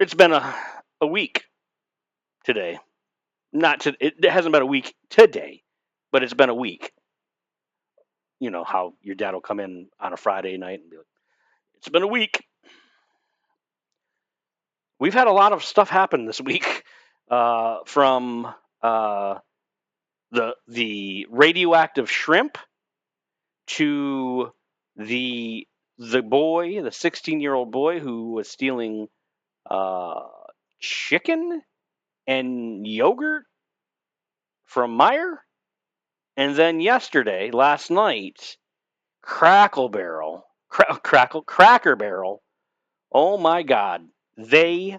It's been a week today. Not to, it hasn't been a week today, but it's been a week. You know how your dad will come in on a Friday night and be like, "It's been a week." We've had a lot of stuff happen this week, from uh, the radioactive shrimp to the the 16-year-old boy who was stealing uh, chicken and yogurt from Meijer, and then last night, Cracker Barrel. Oh my God, they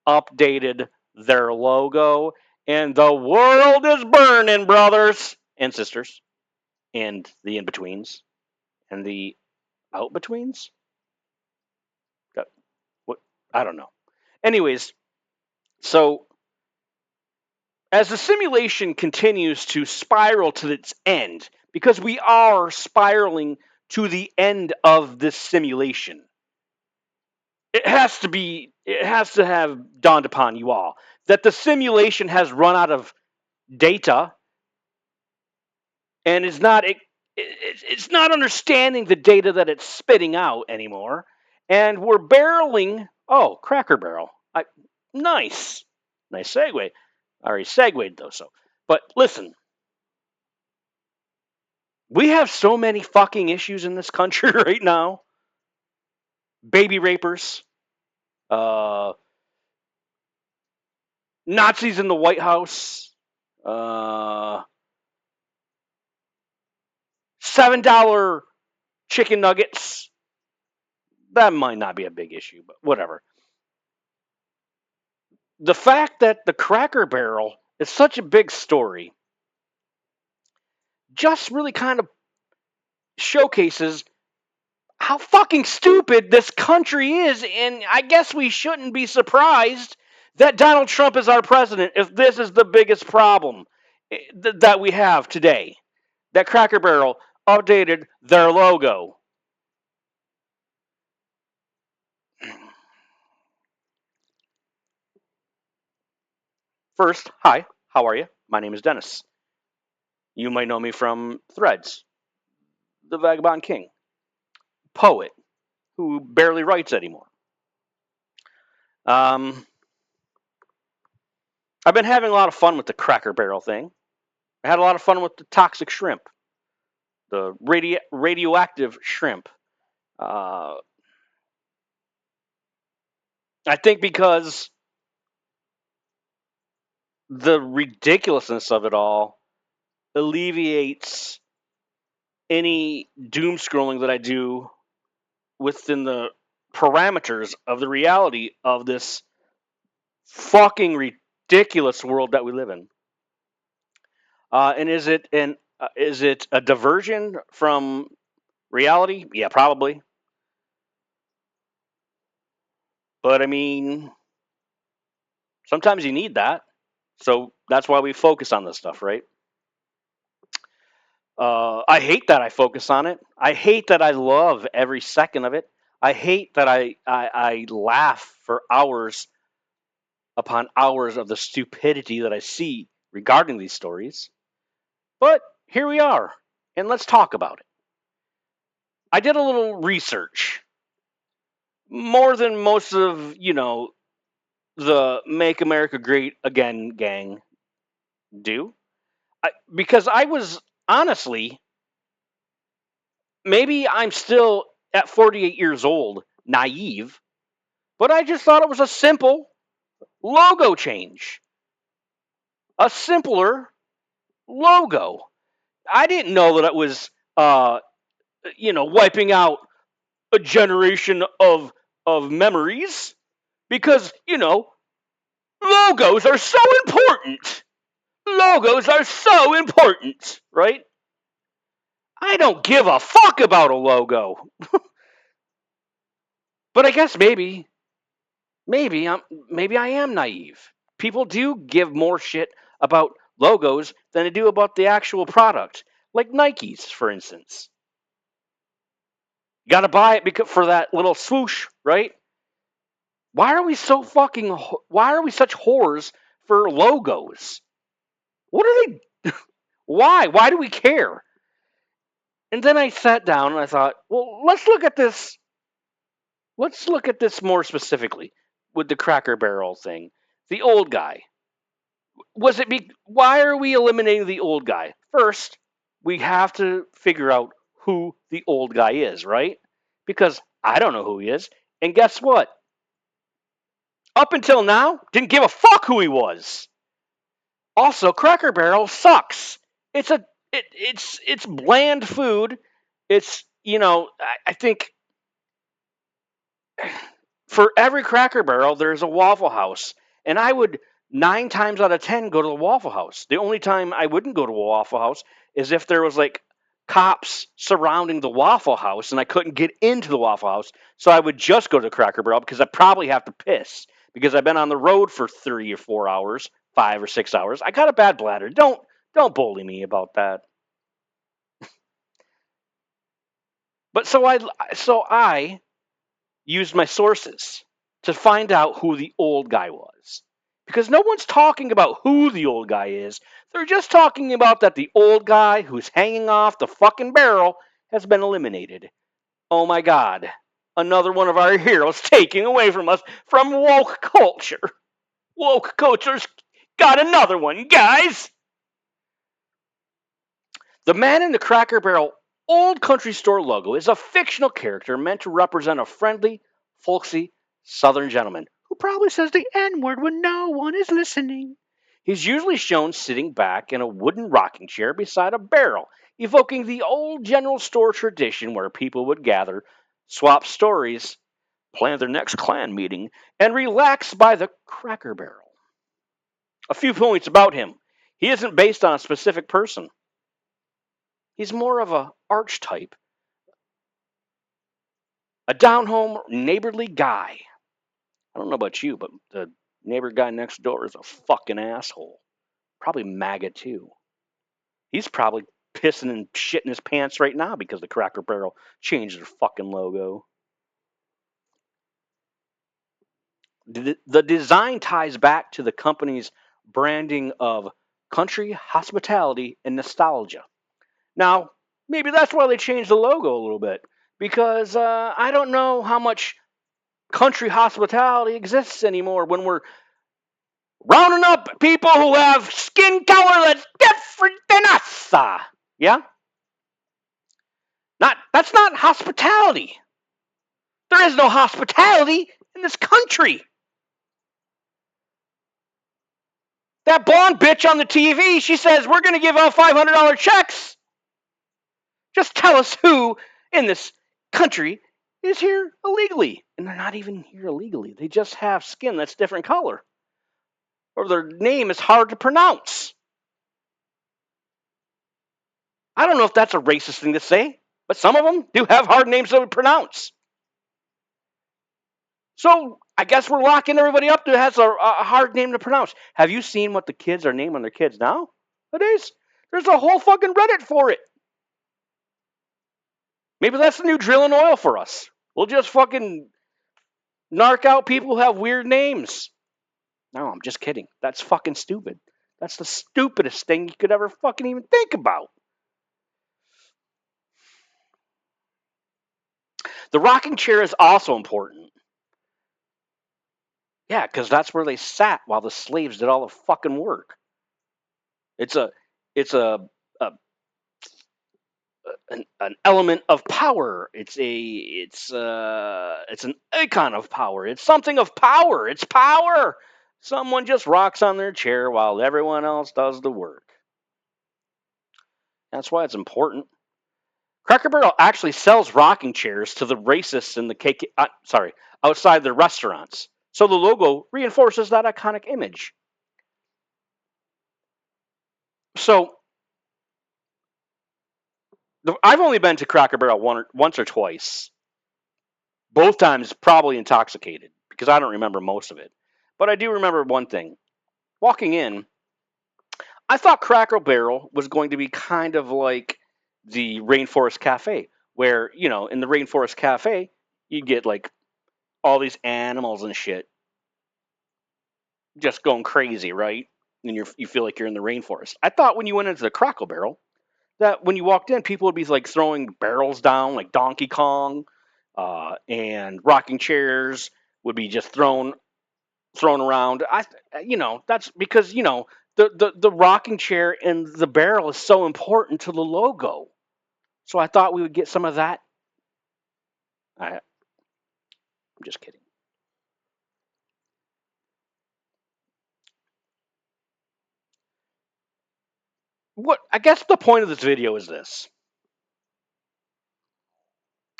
updated their logo, and the world is burning, brothers and sisters, and the in betweens, and the out betweens. What, I don't know. Anyways, so as the simulation continues to spiral to its end, because we are spiraling to the end of this simulation, it has to have dawned upon you all that the simulation has run out of data and it's not understanding the data that it's spitting out anymore, and we're barreling. Oh, Cracker Barrel, nice, nice segue. I already segued though, so. But listen, we have so many fucking issues in this country right now. Baby rapers, uh, Nazis in the White House, $7 chicken nuggets. That might not be a big issue, but whatever. The fact that the Cracker Barrel is such a big story just really kind of showcases how fucking stupid this country is, and I guess we shouldn't be surprised that Donald Trump is our president if this is the biggest problem that we have today. That Cracker Barrel updated their logo. First, hi, how are you? My name is Dennis. You might know me from Threads, the Vagabond King, poet who barely writes anymore. Um, I've been having a lot of fun with the Cracker Barrel thing. I had a lot of fun with the toxic shrimp, the radioactive shrimp. Uh, I think because the ridiculousness of it all alleviates any doom scrolling that I do within the parameters of the reality of this fucking ridiculous world that we live in. And is it a diversion from reality? Yeah, probably. But I mean, sometimes you need that. So that's why we focus on this stuff, right? I hate that I focus on it. I hate that I love every second of it. I hate that I laugh for hours upon hours of the stupidity that I see regarding these stories. But here we are, and let's talk about it. I did a little research, more than most of, the Make America Great Again gang do. Because I was honestly, maybe I'm still at 48 years old, naive, but I just thought it was a simple logo change, a simpler logo. I didn't know that it was, wiping out a generation of memories because logos are so important. Logos are so important, right? I don't give a fuck about a logo. But I guess maybe I am naive. People do give more shit about logos than they do about the actual product, like Nikes, for instance. You got to buy it because for that little swoosh, right? Why are we so fucking? Why are we such whores for logos? What are they? Why? Why do we care? And then I sat down and I thought, well, let's look at this. Let's look at this more specifically with the Cracker Barrel thing. The old guy. Why are we eliminating the old guy? First, we have to figure out who the old guy is, right? Because I don't know who he is. And guess what? Up until now, didn't give a fuck who he was. Also, Cracker Barrel sucks. It's a it's bland food. It's I think for every Cracker Barrel there's a Waffle House, and I would 9 times out of 10 go to the Waffle House. The only time I wouldn't go to a Waffle House is if there was like cops surrounding the Waffle House and I couldn't get into the Waffle House, so I would just go to Cracker Barrel because I probably have to piss because I've been on the road for 3 or 4 hours, 5 or 6 hours. I got a bad bladder. Don't bully me about that. But so I used my sources to find out who the old guy was. Because no one's talking about who the old guy is. They're just talking about that the old guy who's hanging off the fucking barrel has been eliminated. Oh my god. Another one of our heroes taken away from us from woke culture. Woke culture's got another one, guys. The man in the Cracker Barrel Old Country Store logo is a fictional character meant to represent a friendly, folksy Southern gentleman who probably says the N word when no one is listening. He's usually shown sitting back in a wooden rocking chair beside a barrel, evoking the old general store tradition where people would gather, swap stories, plan their next clan meeting, and relax by the Cracker Barrel. A few points about him. He isn't based on a specific person. He's more of a archetype, a down home, neighborly guy. I don't know about you, but the neighbor guy next door is a fucking asshole. Probably MAGA too. He's probably pissing and shitting his pants right now because the Cracker Barrel changed their fucking logo. The design ties back to the company's branding of country, hospitality, and nostalgia. Now, maybe that's why they changed the logo a little bit because I don't know how much country hospitality exists anymore when we're rounding up people who have skin color that's different than us. Yeah? That's not hospitality. There is no hospitality in this country. That blonde bitch on the TV, she says we're going to give out $500 checks. Just tell us who in this country is here illegally. And they're not even here illegally. They just have skin that's different color. Or their name is hard to pronounce. I don't know if that's a racist thing to say, but some of them do have hard names to pronounce. So I guess we're locking everybody up that has a hard name to pronounce. Have you seen what the kids are naming their kids nowadays? There's a whole fucking Reddit for it. Maybe that's the new drill and oil for us. We'll just fucking narc out people who have weird names. No, I'm just kidding. That's fucking stupid. That's the stupidest thing you could ever fucking even think about. The rocking chair is also important. Yeah, because that's where they sat while the slaves did all the fucking work. It's a it's a an element of power. It's an icon of power. It's something of power. It's power. Someone just rocks on their chair while everyone else does the work. That's why it's important. Cracker Barrel actually sells rocking chairs to the racists in the outside the restaurants. So the logo reinforces that iconic image. So I've only been to Cracker Barrel once or twice. Both times probably intoxicated because I don't remember most of it. But I do remember one thing. Walking in, I thought Cracker Barrel was going to be kind of like the Rainforest Cafe, where, in the Rainforest Cafe, you get like all these animals and shit just going crazy, right? And you feel like you're in the rainforest. I thought when you went into the Crackle Barrel that when you walked in, people would be like throwing barrels down like Donkey Kong, and rocking chairs would be just thrown around. That's because the rocking chair and the barrel is so important to the logo. So I thought we would get some of that. I'm just kidding. What I guess the point of this video is this: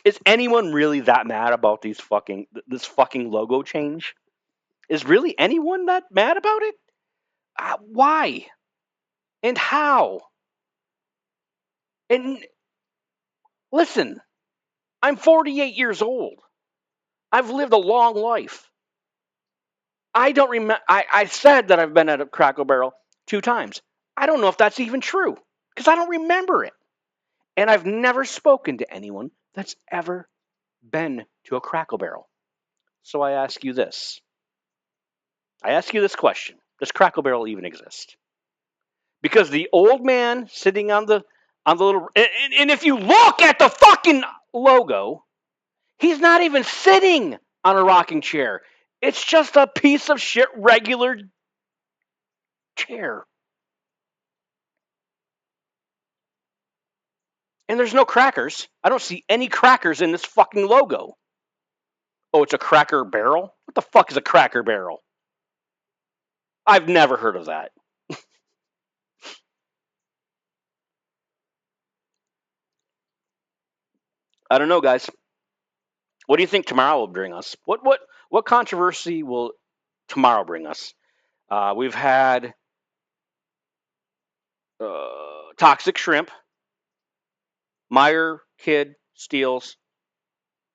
is anyone really that mad about this fucking logo change? Is really anyone that mad about it? Why and how? And listen, I'm 48 years old. I've lived a long life. I don't remember. I said that I've been at a Crackle Barrel 2 times. I don't know if that's even true because I don't remember it. And I've never spoken to anyone that's ever been to a Crackle Barrel. So I ask you this question: does Crackle Barrel even exist? Because the old man sitting on the little and if you look at the fucking logo, he's not even sitting on a rocking chair. It's just a piece of shit regular chair. And there's no crackers. I don't see any crackers in this fucking logo. Oh, it's a Cracker Barrel? What the fuck is a Cracker Barrel? I've never heard of that. I don't know, guys. What do you think tomorrow will bring us? What controversy will tomorrow bring us? We've had toxic shrimp. Meijer kid steals,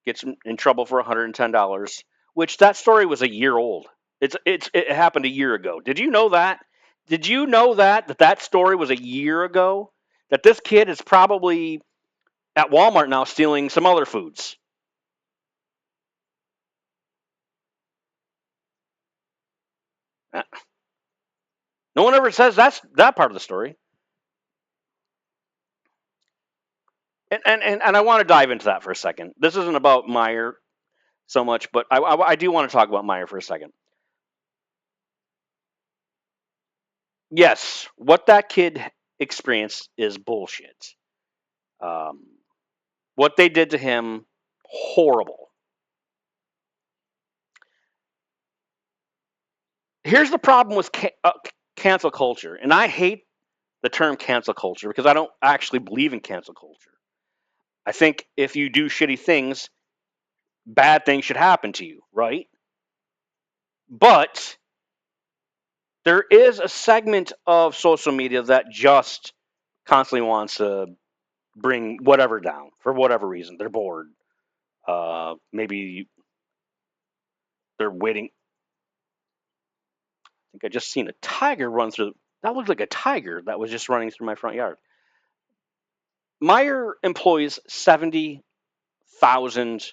gets in trouble for $110. Which that story was a year old. It happened a year ago. Did you know that? Did you know that story was a year ago? That this kid is probably at Walmart now stealing some other foods. Uh, No one ever says that part of the story. And I want to dive into that for a second. This isn't about Meijer so much, but I do want to talk about Meijer for a second. Yes, what that kid experienced is bullshit. Um, what they did to him, horrible. Here's the problem with cancel culture, and I hate the term cancel culture because I don't actually believe in cancel culture. I think if you do shitty things, bad things should happen to you, right? But there is a segment of social media that just constantly wants to bring whatever down for whatever reason. They're bored. Maybe they're waiting. I think I just seen a tiger run through. That looked like a tiger that was just running through my front yard. Meijer employs 70,000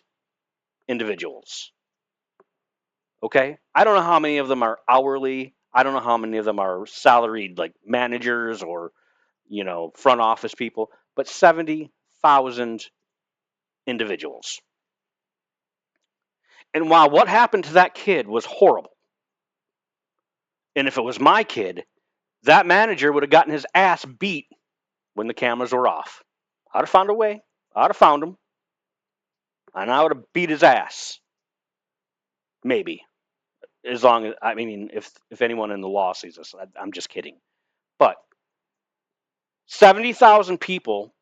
individuals. Okay, I don't know how many of them are hourly. I don't know how many of them are salaried, like managers or front office people. But 70,000 individuals. And while what happened to that kid was horrible, and if it was my kid, that manager would have gotten his ass beat when the cameras were off. I'd have found a way. I'd have found him, and I would have beat his ass. Maybe, as long as I mean, if anyone in the law sees this, I'm just kidding. But 70,000 people,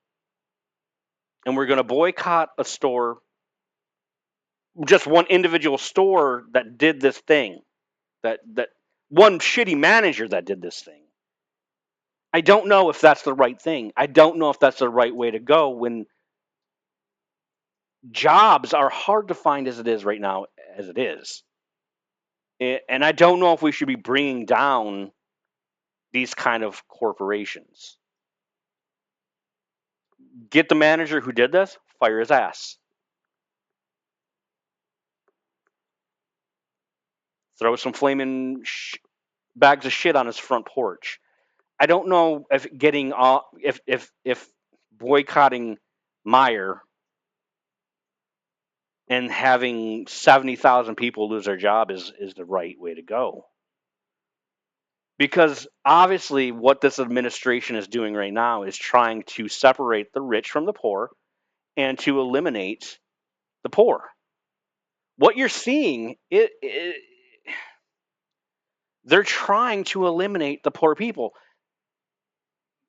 and we're going to boycott a store, just one individual store that did this thing, that one shitty manager that did this thing. I don't know if that's the right thing. I don't know if that's the right way to go when jobs are hard to find as it is right now, as it is. And I don't know if we should be bringing down these kind of corporations. Get the manager who did this, fire his ass. throw some flaming bags of shit on his front porch. I don't know if getting if boycotting Meijer and having 70,000 people lose their job is the right way to go. Because obviously, what this administration is doing right now is trying to separate the rich from the poor and to eliminate the poor. What you're seeing, they're trying to eliminate the poor people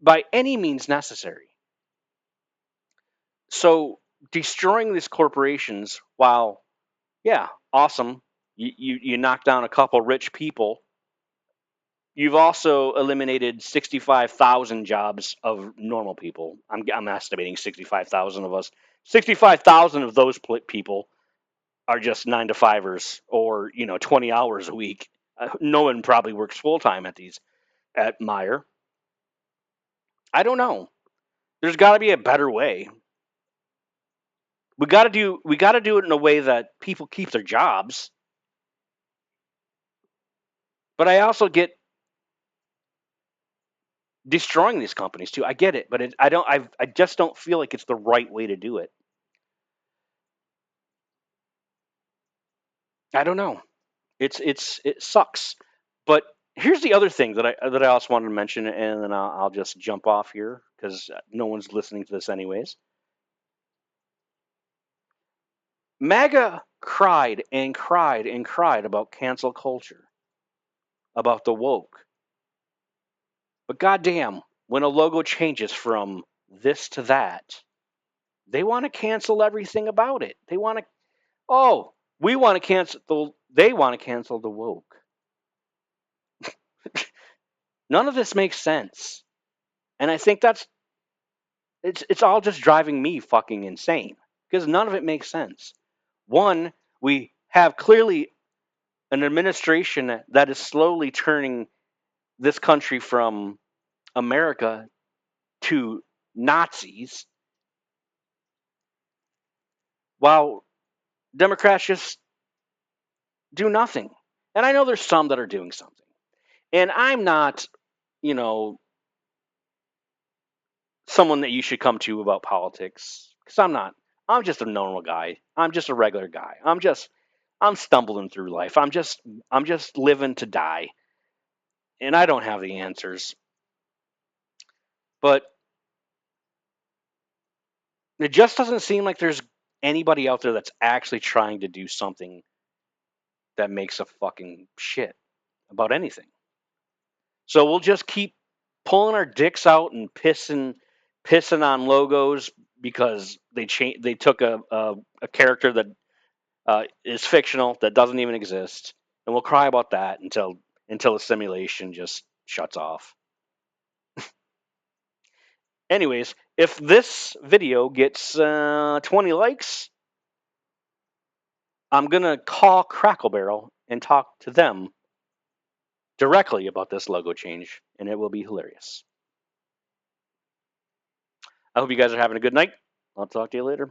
by any means necessary. So destroying these corporations, while yeah, awesome, you knock down a couple rich people. You've also eliminated 65,000 jobs of normal people. I'm estimating 65,000 of us. 65,000 of those people are just 9 to 5ers or 20 hours a week. No one probably works full time at Meijer. I don't know. There's got to be a better way. We got to do it in a way that people keep their jobs. But I also get destroying these companies too. I get it, but I just don't feel like it's the right way to do it. I don't know. It sucks. But here's the other thing that I also wanted to mention, and then I'll just jump off here because no one's listening to this anyways. MAGA cried and cried and cried about cancel culture, about the woke. But goddamn, when a logo changes from this to that, they want to cancel everything about it. They want to. Oh, we want to cancel the. They want to cancel the woke. None of this makes sense, and I think it's all just driving me fucking insane because none of it makes sense. One, we have clearly an administration that is slowly turning this country from America to Nazis, while Democrats just do nothing. And I know there's some that are doing something. And I'm not, you know, someone that you should come to about politics because I'm not. I'm just a normal guy. I'm just a regular guy. I'm stumbling through life. I'm just living to die. And I don't have the answers. But it just doesn't seem like there's anybody out there that's actually trying to do something that makes a fucking shit about anything. So we'll just keep pulling our dicks out and pissing on logos because they took a character that is fictional that doesn't even exist, and we'll cry about that until the simulation just shuts off. Anyways, if this video gets 20 likes, I'm gonna call Crackle Barrel and talk to them directly about this logo change, and it will be hilarious. I hope you guys are having a good night. I'll talk to you later.